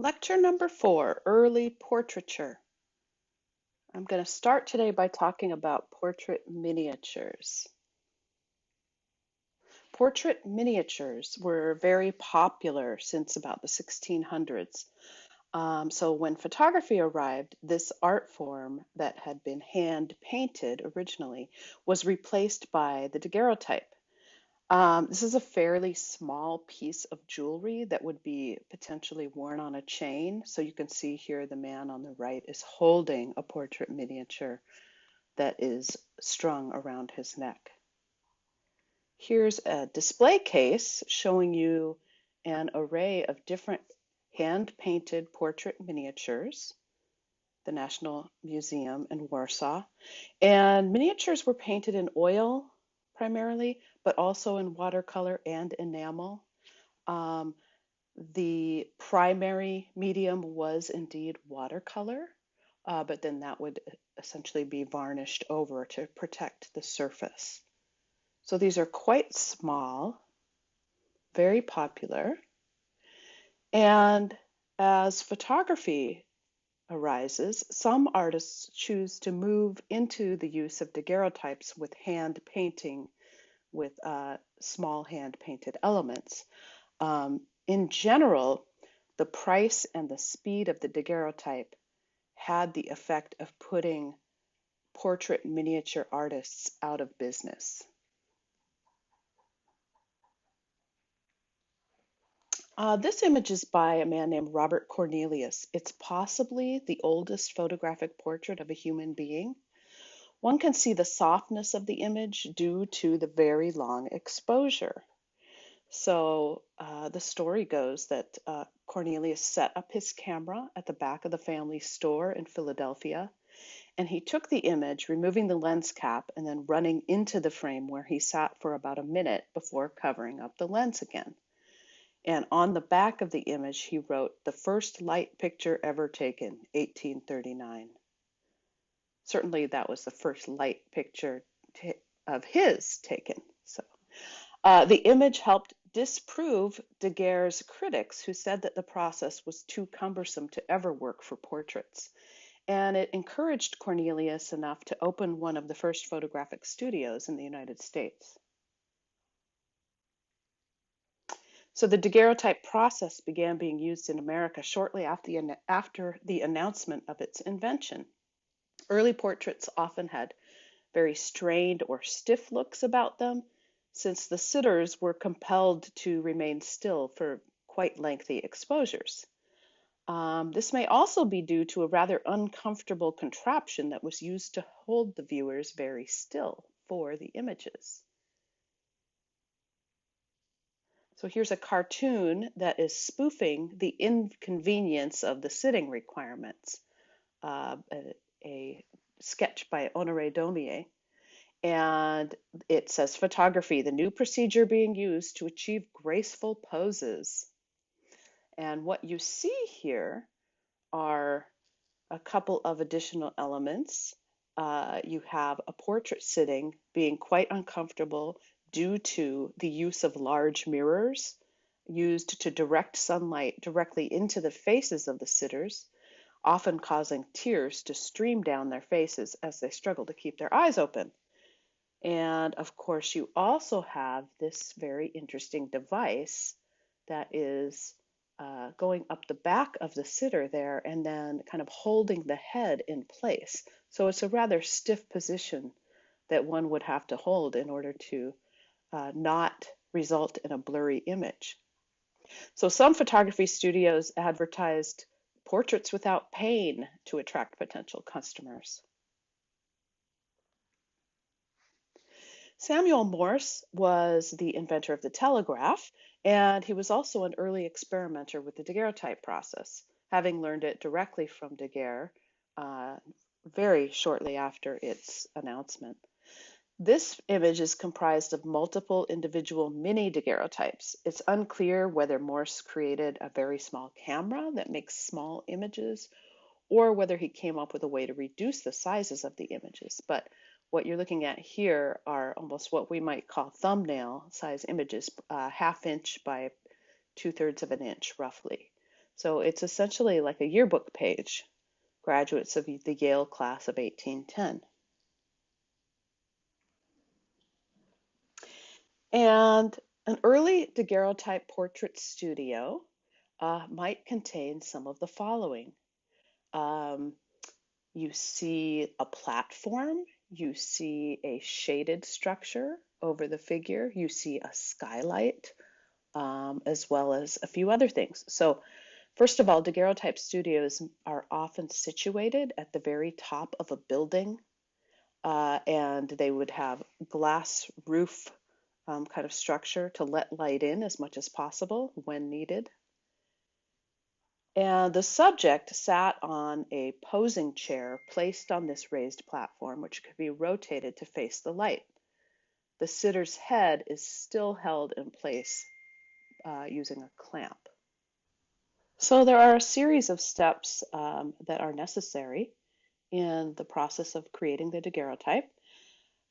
Lecture number 4, Early Portraiture. I'm going to start today by talking about portrait miniatures. Portrait miniatures were very popular since about the 1600s. So when photography arrived, this art form that had been hand painted originally was replaced by the daguerreotype. This is a fairly small piece of jewelry that would be potentially worn on a chain. So you can see here the man on the right is holding a portrait miniature that is strung around his neck. Here's a display case showing you an array of different hand-painted portrait miniatures, the National Museum in Warsaw. And miniatures were painted in oil primarily, but also in watercolor and enamel. Um, the primary medium was indeed watercolor, but then that would essentially be varnished over to protect the surface. So these are quite small, very popular. And as photography arises, some artists choose to move into the use of daguerreotypes with hand painting with small hand painted elements. In general, the price and the speed of the daguerreotype had the effect of putting portrait miniature artists out of business. This image is by a man named Robert Cornelius. It's possibly the oldest photographic portrait of a human being. One can see the softness of the image due to the very long exposure. So the story goes that Cornelius set up his camera at the back of the family store in Philadelphia, and he took the image, removing the lens cap and then running into the frame where he sat for about a minute before covering up the lens again. And on the back of the image, he wrote, "The first light picture ever taken, 1839." Certainly that was the first light picture of his taken. So the image helped disprove Daguerre's critics, who said that the process was too cumbersome to ever work for portraits. And it encouraged Cornelius enough to open one of the first photographic studios in the United States. So the daguerreotype process began being used in America shortly after the announcement of its invention. Early portraits often had very strained or stiff looks about them, since the sitters were compelled to remain still for quite lengthy exposures. This may also be due to a rather uncomfortable contraption that was used to hold the viewers very still for the images. So here's a cartoon that is spoofing the inconvenience of the sitting requirements, a sketch by Honoré Daumier. And it says, "Photography, the new procedure being used to achieve graceful poses." And what you see here are a couple of additional elements. You have a portrait sitting being quite uncomfortable due to the use of large mirrors used to direct sunlight directly into the faces of the sitters, often causing tears to stream down their faces as they struggle to keep their eyes open. And of course, you also have this very interesting device that is going up the back of the sitter there and then kind of holding the head in place. So it's a rather stiff position that one would have to hold in order to not result in a blurry image. So some photography studios advertised portraits without pain to attract potential customers. Samuel Morse was the inventor of the telegraph, and he was also an early experimenter with the daguerreotype process, having learned it directly from Daguerre very shortly after its announcement. This image is comprised of multiple individual mini daguerreotypes. It's unclear whether Morse created a very small camera that makes small images, or whether he came up with a way to reduce the sizes of the images. But what you're looking at here are almost what we might call thumbnail size images, half inch by 2/3 of an inch roughly. So it's essentially like a yearbook page, graduates of the Yale class of 1810. And an early daguerreotype portrait studio might contain some of the following. Um, you see a platform, you see a shaded structure over the figure, you see a skylight, as well as a few other things. So first of all, daguerreotype studios are often situated at the very top of a building, and they would have glass roof kind of structure to let light in as much as possible when needed. And the subject sat on a posing chair placed on this raised platform, which could be rotated to face the light. The sitter's head is still held in place using a clamp. So there are a series of steps that are necessary in the process of creating the daguerreotype.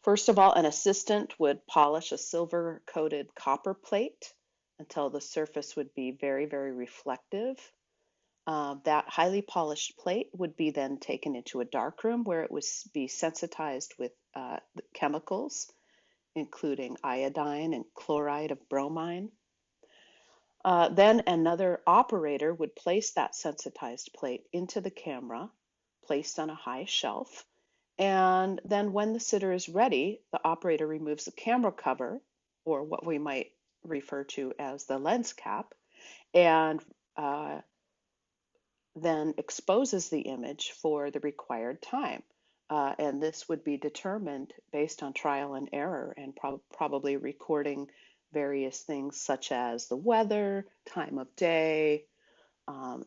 First of all, an assistant would polish a silver-coated copper plate until the surface would be very, very reflective. That highly polished plate would be then taken into a darkroom where it would be sensitized with chemicals, including iodine and chloride of bromine. Then another operator would place that sensitized plate into the camera, placed on a high shelf. And then when the sitter is ready, the operator removes the camera cover, or what we might refer to as the lens cap, and then exposes the image for the required time. And this would be determined based on trial and error and probably recording various things such as the weather, time of day,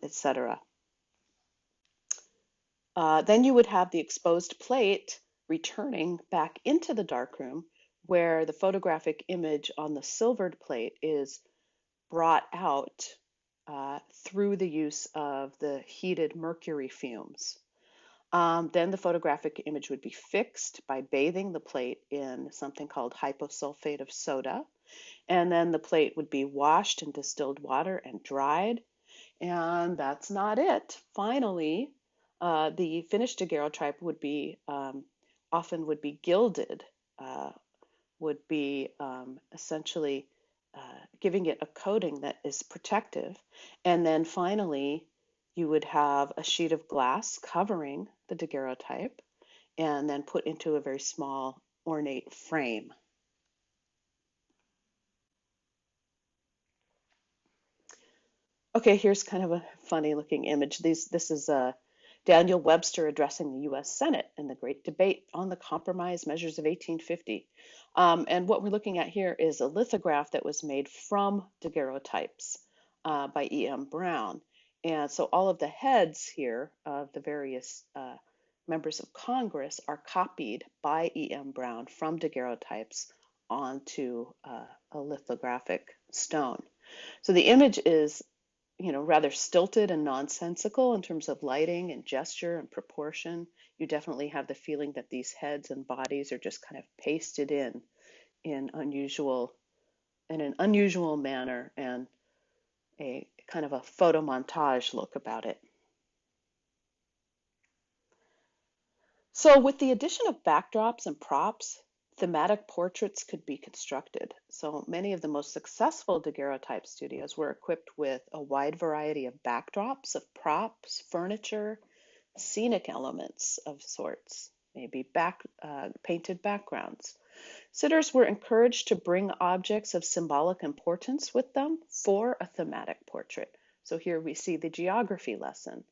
etc. Then you would have the exposed plate returning back into the darkroom where the photographic image on the silvered plate is brought out through the use of the heated mercury fumes. Then the photographic image would be fixed by bathing the plate in something called hyposulfate of soda. And then the plate would be washed in distilled water and dried. And that's not it. Finally, the finished daguerreotype would be often would be gilded, would be essentially giving it a coating that is protective. And then finally, you would have a sheet of glass covering the daguerreotype and then put into a very small ornate frame. Okay, here's kind of a funny looking image. This is Daniel Webster addressing the U.S. Senate in the Great Debate on the Compromise Measures of 1850. And what we're looking at here is a lithograph that was made from daguerreotypes by E.M. Brown. And so all of the heads here of the various members of Congress are copied by E.M. Brown from daguerreotypes onto a lithographic stone. So the image is rather stilted and nonsensical in terms of lighting and gesture and proportion. You definitely have the feeling that these heads and bodies are just kind of pasted in an unusual manner and a kind of a photo montage look about it. So with the addition of backdrops and props, thematic portraits could be constructed. So many of the most successful daguerreotype studios were equipped with a wide variety of backdrops, of props, furniture, scenic elements of sorts, maybe painted backgrounds. Sitters were encouraged to bring objects of symbolic importance with them for a thematic portrait. So here we see the geography lesson.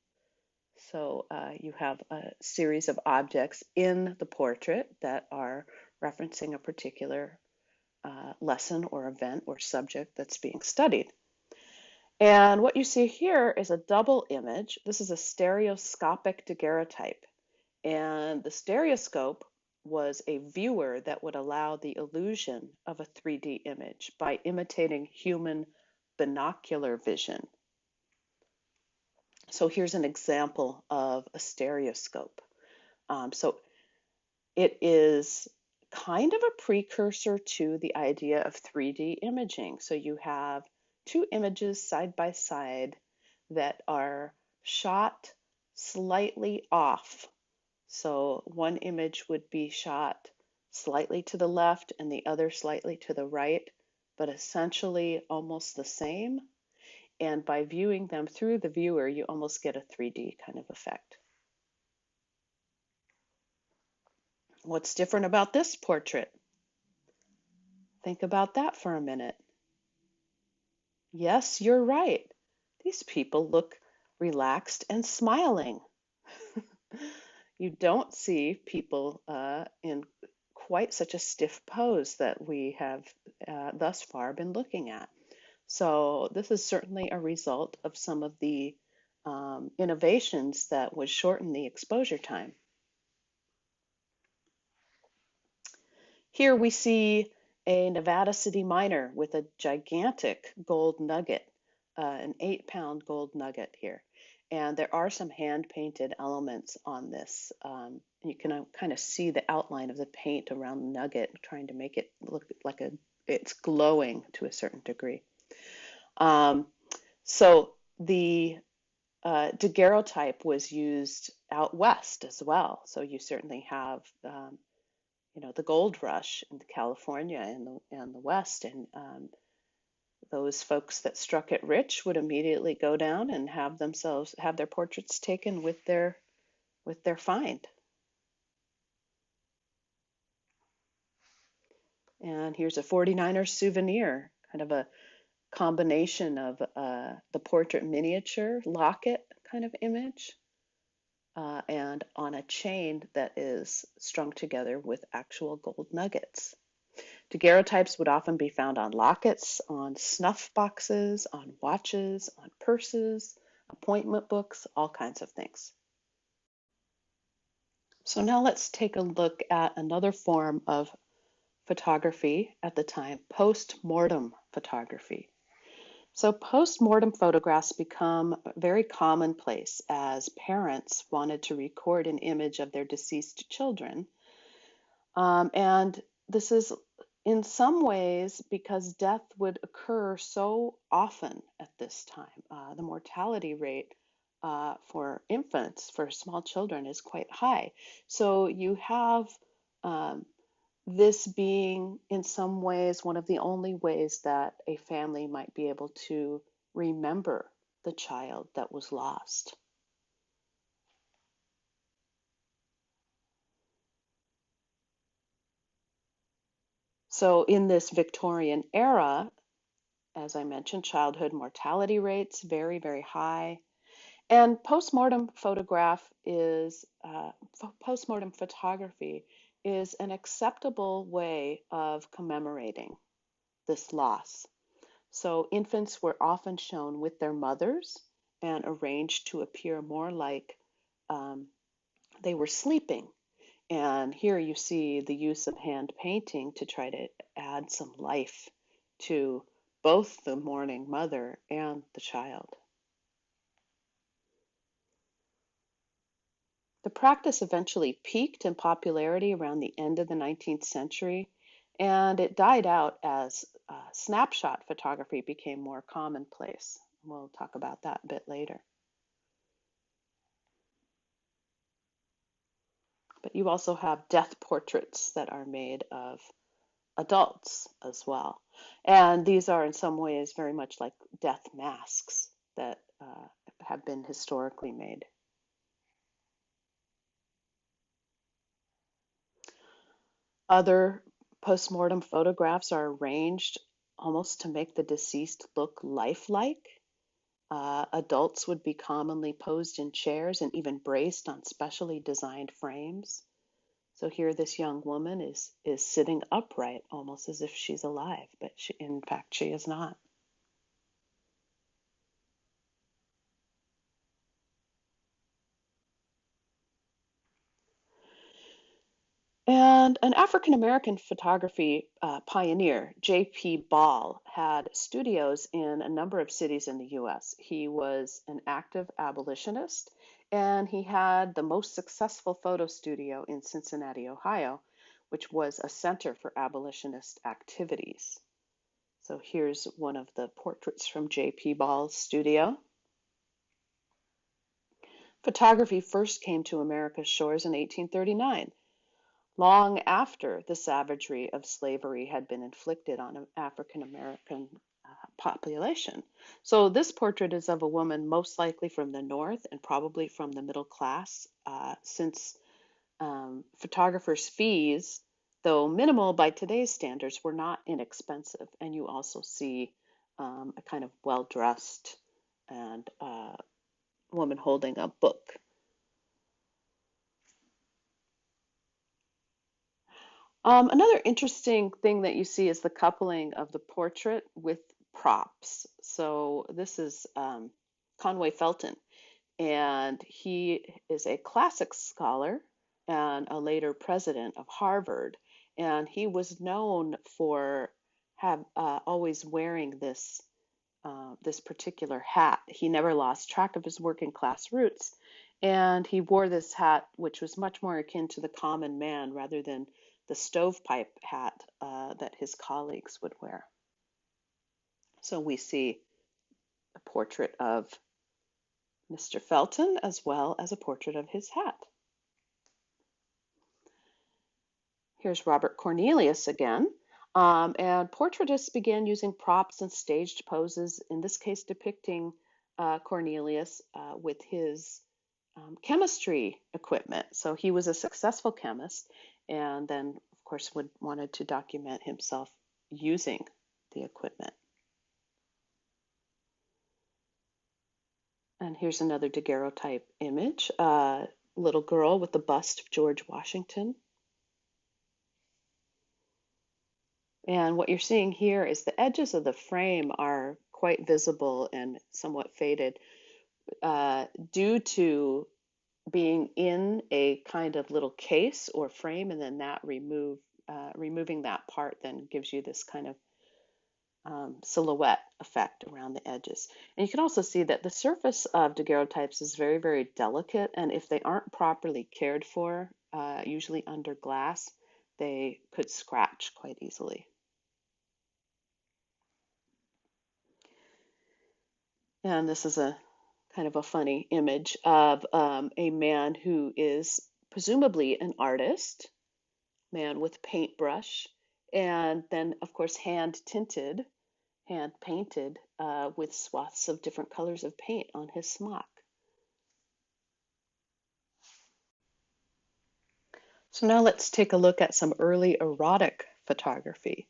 So you have a series of objects in the portrait that are referencing a particular lesson or event or subject that's being studied. And what you see here is a double image. This is a stereoscopic daguerreotype. And the stereoscope was a viewer that would allow the illusion of a 3D image by imitating human binocular vision. So here's an example of a stereoscope. So it is kind of a precursor to the idea of 3D imaging. So you have two images side by side that are shot slightly off. So one image would be shot slightly to the left and the other slightly to the right, but essentially almost the same. And by viewing them through the viewer, you almost get a 3D kind of effect. What's different about this portrait? Think about that for a minute. Yes, you're right. These people look relaxed and smiling. You don't see people in quite such a stiff pose that we have thus far been looking at. So this is certainly a result of some of the innovations that would shorten the exposure time. Here we see a Nevada city miner with a gigantic gold nugget, an 8-pound gold nugget here. And there are some hand-painted elements on this. You can kind of see the outline of the paint around the nugget, trying to make it look like it's glowing to a certain degree. So the daguerreotype was used out west as well. So you certainly have the gold rush in California and the West, and those folks that struck it rich would immediately go down and have their portraits taken with their find. And here's a 49er souvenir, kind of a combination of the portrait miniature locket kind of image and on a chain that is strung together with actual gold nuggets. Daguerreotypes would often be found on lockets, on snuff boxes, on watches, on purses, appointment books, all kinds of things. So now let's take a look at another form of photography at the time, post-mortem photography. So post-mortem photographs become very commonplace as parents wanted to record an image of their deceased children. And this is in some ways because death would occur so often at this time. The mortality rate for infants, for small children, is quite high. So you have this being in some ways one of the only ways that a family might be able to remember the child that was lost. So in this Victorian era, as I mentioned, childhood mortality rates very, very high. And postmortem photography is an acceptable way of commemorating this loss. So infants were often shown with their mothers and arranged to appear more like um, they were sleeping. And here you see the use of hand painting to try to add some life to both the mourning mother and the child. The practice eventually peaked in popularity around the end of the 19th century, and it died out as snapshot photography became more commonplace. We'll talk about that a bit later. But you also have death portraits that are made of adults as well. And these are in some ways very much like death masks that have been historically made. Other postmortem photographs are arranged almost to make the deceased look lifelike. Adults would be commonly posed in chairs and even braced on specially designed frames. So here this young woman is sitting upright almost as if she's alive, but in fact she is not. And an African American photography pioneer, J.P. Ball, had studios in a number of cities in the US. He was an active abolitionist, and he had the most successful photo studio in Cincinnati, Ohio, which was a center for abolitionist activities. So here's one of the portraits from J.P. Ball's studio. Photography first came to America's shores in 1839, long after the savagery of slavery had been inflicted on an African American population. So, this portrait is of a woman most likely from the North and probably from the middle class, since photographers' fees, though minimal by today's standards, were not inexpensive. And you also see a kind of well dressed and woman holding a book. Another interesting thing that you see is the coupling of the portrait with props. So this is Conway Felton, and he is a classics scholar and a later president of Harvard. And he was known for have always wearing this particular hat. He never lost track of his working class roots, and he wore this hat, which was much more akin to the common man rather than the stovepipe hat that his colleagues would wear. So we see a portrait of Mr. Felton as well as a portrait of his hat. Here's Robert Cornelius again. And portraitists began using props and staged poses, in this case depicting Cornelius with his chemistry equipment. So he was a successful chemist and then, of course, wanted to document himself using the equipment. And here's another daguerreotype image, little girl with the bust of George Washington. And what you're seeing here is the edges of the frame are quite visible and somewhat faded due to being in a kind of little case or frame, and then removing that part then gives you this kind of silhouette effect around the edges. And you can also see that the surface of daguerreotypes is very, very delicate, and if they aren't properly cared for, usually under glass, they could scratch quite easily. And this is a kind of a funny image of a man who is presumably an artist, man with paintbrush, and then, of course, hand painted with swaths of different colors of paint on his smock. So now let's take a look at some early erotic photography.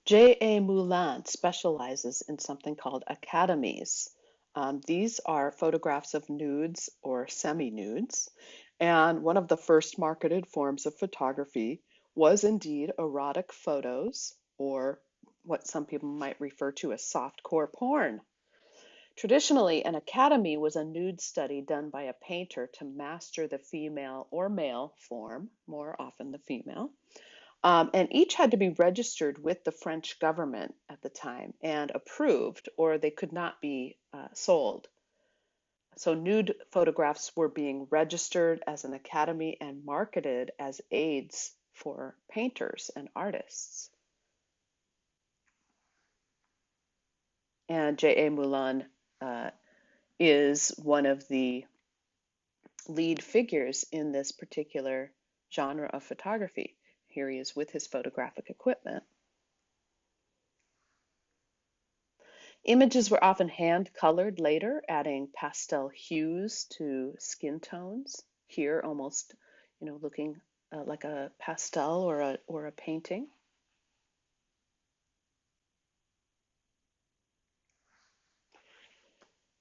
J.A. Moulin specializes in something called academies. These are photographs of nudes or semi-nudes, and one of the first marketed forms of photography was indeed erotic photos, or what some people might refer to as softcore porn. Traditionally, an academy was a nude study done by a painter to master the female or male form, more often the female, and each had to be registered with the French government at the time and approved, or they could not be sold. So nude photographs were being registered as an academy and marketed as aids for painters and artists. And J.A. Moulin is one of the lead figures in this particular genre of photography. Here he is with his photographic equipment. Images were often hand-colored later, adding pastel hues to skin tones. Here, almost, looking like a pastel or a painting.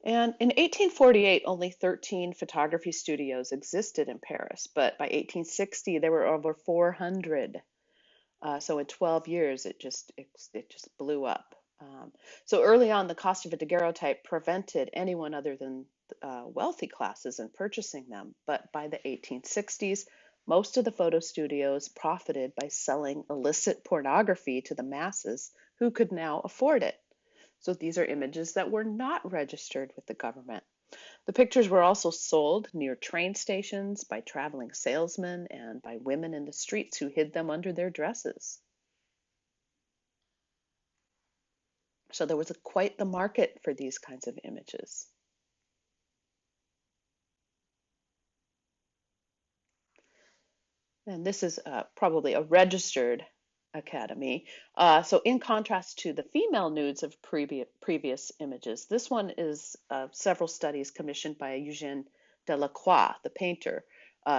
And in 1848, only 13 photography studios existed in Paris, but by 1860 there were over 400. So in 12 years, it just blew up. So early on, the cost of a daguerreotype prevented anyone other than wealthy classes in purchasing them. But by the 1860s, most of the photo studios profited by selling illicit pornography to the masses who could now afford it. So these are images that were not registered with the government. The pictures were also sold near train stations by traveling salesmen and by women in the streets who hid them under their dresses. So there was quite the market for these kinds of images. And this is probably a registered academy. So in contrast to the female nudes of previous images, this one is several studies commissioned by Eugène Delacroix, the painter,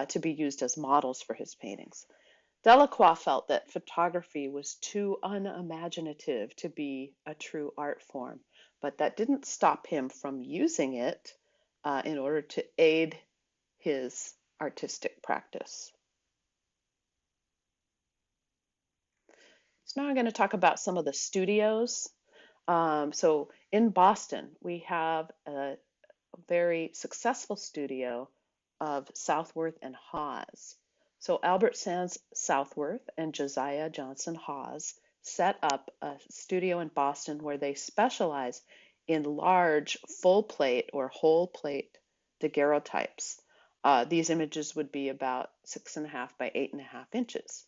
to be used as models for his paintings. Delacroix felt that photography was too unimaginative to be a true art form, but that didn't stop him from using it in order to aid his artistic practice. So now I'm going to talk about some of the studios. So in Boston, we have a very successful studio of Southworth and Hawes. So Albert Sands Southworth and Josiah Johnson Hawes set up a studio in Boston where they specialize in large full plate or whole plate daguerreotypes. These images would be about 6.5 by 8.5 inches.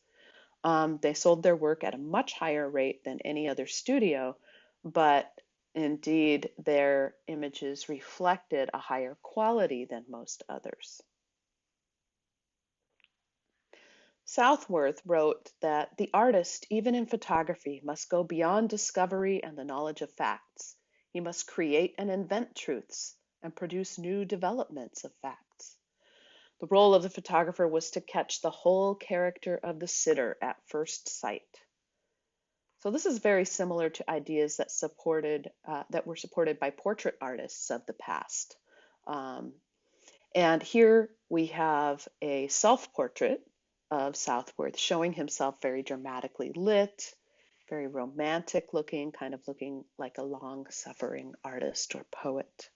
They sold their work at a much higher rate than any other studio, but indeed their images reflected a higher quality than most others. Southworth wrote that the artist, even in photography, must go beyond discovery and the knowledge of facts. He must create and invent truths and produce new developments of facts. The role of the photographer was to catch the whole character of the sitter at first sight. So this is very similar to ideas that were supported by portrait artists of the past. And here we have a self-portrait of Southworth showing himself very dramatically lit, very romantic looking, kind of looking like a long-suffering artist or poet.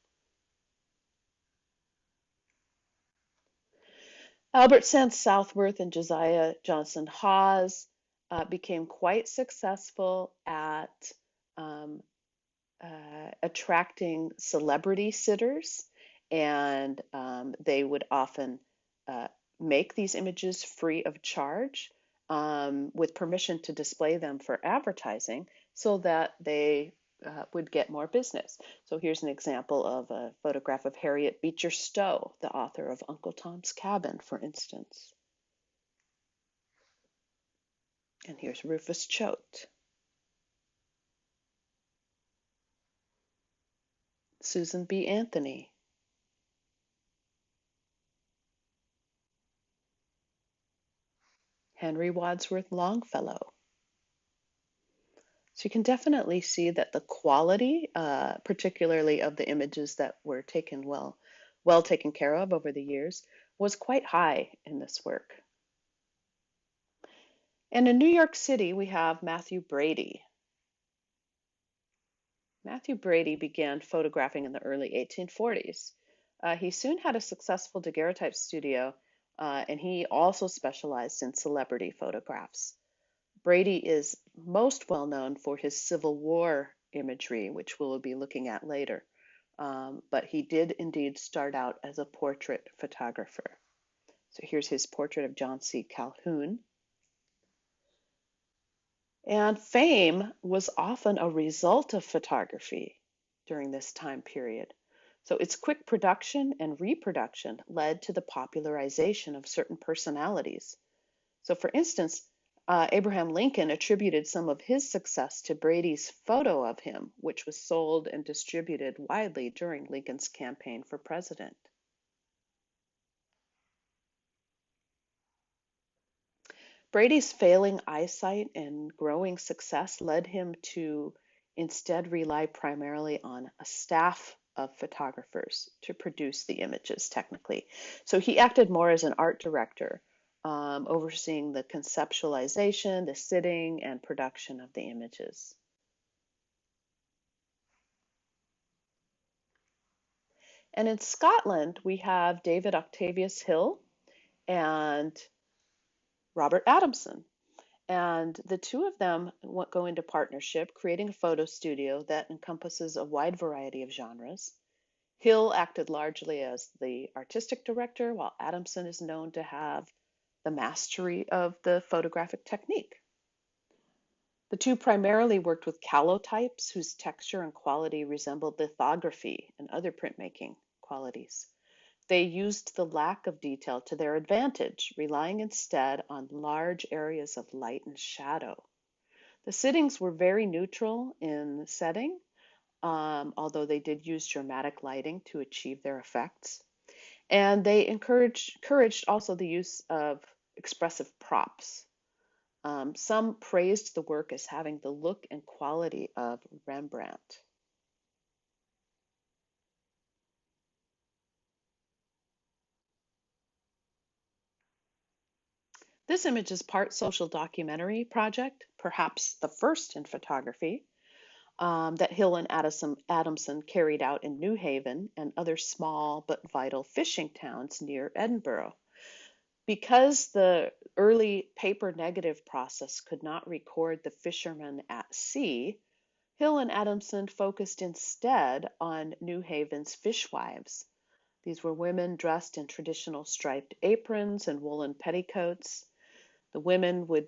Albert Sands Southworth and Josiah Johnson Hawes became quite successful at um, attracting celebrity sitters, and they would often make these images free of charge with permission to display them for advertising so that they would get more business. So here's an example of a photograph of Harriet Beecher Stowe, the author of Uncle Tom's Cabin, for instance. And here's Rufus Choate. Susan B. Anthony. Henry Wadsworth Longfellow. So you can definitely see that the quality, particularly of the images that were taken well taken care of over the years, was quite high in this work. And in New York City, we have Matthew Brady. Matthew Brady began photographing in the early 1840s. He soon had a successful daguerreotype studio, and he also specialized in celebrity photographs. Brady is most well known for his Civil War imagery, which we'll be looking at later. But he did indeed start out as a portrait photographer. So here's his portrait of John C. Calhoun. And fame was often a result of photography during this time period. So its quick production and reproduction led to the popularization of certain personalities. So for instance, Abraham Lincoln attributed some of his success to Brady's photo of him, which was sold and distributed widely during Lincoln's campaign for president. Brady's failing eyesight and growing success led him to instead rely primarily on a staff of photographers to produce the images technically. So he acted more as an art director, overseeing the conceptualization, the sitting, and production of the images. And in Scotland, we have David Octavius Hill and Robert Adamson. And the two of them go into partnership, creating a photo studio that encompasses a wide variety of genres. Hill acted largely as the artistic director, while Adamson is known to have the mastery of the photographic technique. The two primarily worked with calotypes whose texture and quality resembled lithography and other printmaking qualities. They used the lack of detail to their advantage, relying instead on large areas of light and shadow. The sittings were very neutral in setting, although they did use dramatic lighting to achieve their effects. And they encouraged also the use of expressive props. Some praised the work as having the look and quality of Rembrandt. This image is part social documentary project, perhaps the first in photography, that Hill and Adamson carried out in New Haven and other small but vital fishing towns near Edinburgh. Because the early paper negative process could not record the fishermen at sea, Hill and Adamson focused instead on New Haven's fishwives. These were women dressed in traditional striped aprons and woolen petticoats. The women would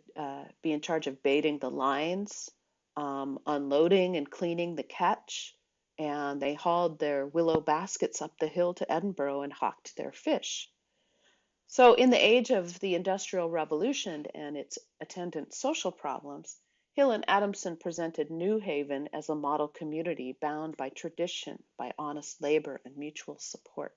be in charge of baiting the lines, unloading and cleaning the catch, and they hauled their willow baskets up the hill to Edinburgh and hawked their fish. So, in the age of the Industrial Revolution and its attendant social problems, Hill and Adamson presented New Haven as a model community bound by tradition, by honest labor, and mutual support.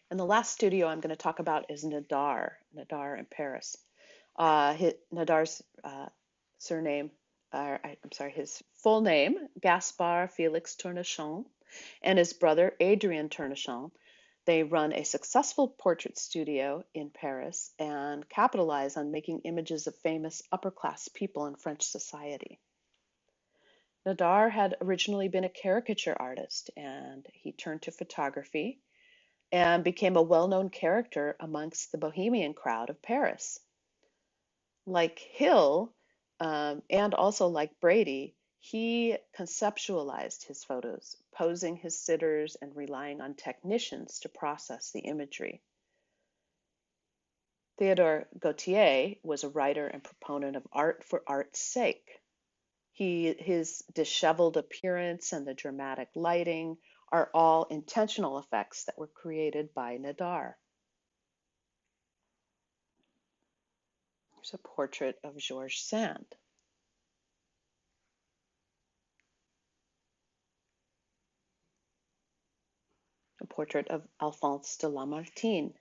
And the last studio I'm going to talk about is Nadar in Paris. Nadar's surname, I'm sorry, his full name, Gaspard Felix Tournachon, and his brother, Adrien Tournachon. They run a successful portrait studio in Paris and capitalize on making images of famous upper class people in French society. Nadar had originally been a caricature artist and he turned to photography and became a well known character amongst the bohemian crowd of Paris. Like Hill, and also like Brady, he conceptualized his photos, posing his sitters and relying on technicians to process the imagery. Theodore Gautier was a writer and proponent of art for art's sake. His disheveled appearance and the dramatic lighting are all intentional effects that were created by Nadar. Here's a portrait of Georges Sand. A portrait of Alphonse de Lamartine.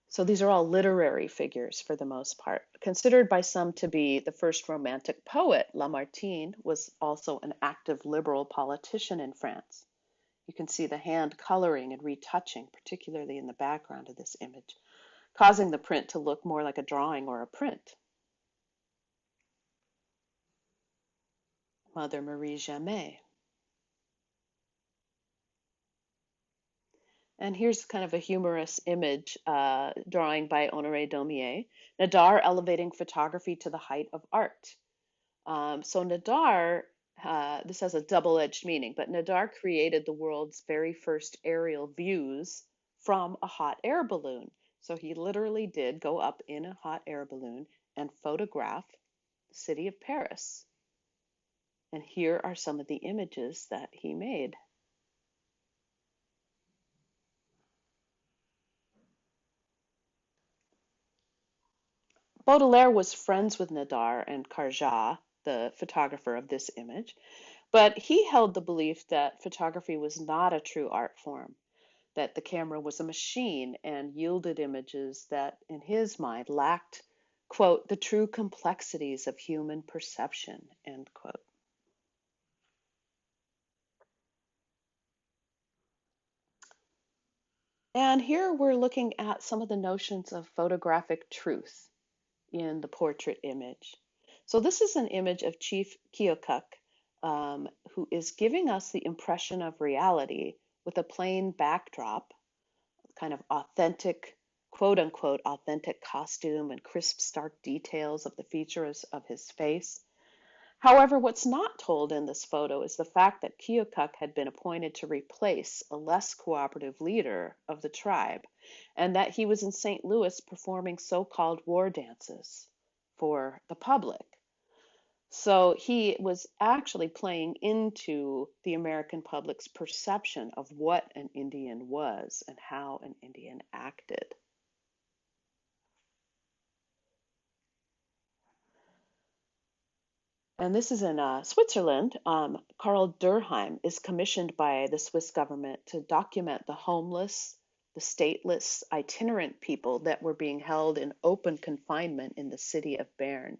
So these are all literary figures for the most part. Considered by some to be the first romantic poet, Lamartine was also an active liberal politician in France. You can see the hand coloring and retouching, particularly in the background of this image, causing the print to look more like a drawing or a print. Mother Marie Jamais. And here's kind of a humorous image drawing by Honoré Daumier. Nadar elevating photography to the height of art. So Nadar, this has a double-edged meaning, but Nadar created the world's very first aerial views from a hot air balloon. So he literally did go up in a hot air balloon and photograph the city of Paris. And here are some of the images that he made. Baudelaire was friends with Nadar and Carjat, the photographer of this image, but he held the belief that photography was not a true art form, that the camera was a machine and yielded images that, in his mind, lacked, quote, the true complexities of human perception, end quote. And here we're looking at some of the notions of photographic truth in the portrait image. So this is an image of Chief Keokuk, who is giving us the impression of reality with a plain backdrop, kind of authentic, quote unquote, authentic costume and crisp, stark details of the features of his face. However, what's not told in this photo is the fact that Keokuk had been appointed to replace a less cooperative leader of the tribe, and that he was in St. Louis performing so-called war dances for the public. So he was actually playing into the American public's perception of what an Indian was and how an Indian acted. And this is in Switzerland. Karl Durkheim is commissioned by the Swiss government to document the homeless, the stateless, itinerant people that were being held in open confinement in the city of Bern.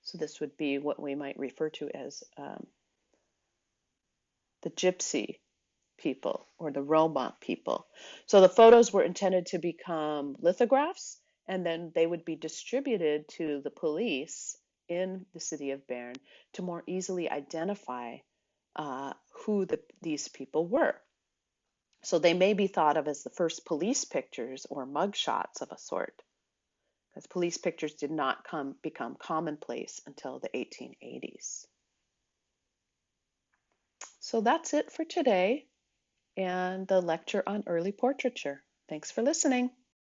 So this would be what we might refer to as the gypsy people or the Roma people. So the photos were intended to become lithographs, and then they would be distributed to the police in the city of Bern to more easily identify who these people were. So they may be thought of as the first police pictures or mugshots of a sort, because police pictures did not become commonplace until the 1880s. So that's it for today and the lecture on early portraiture. Thanks for listening.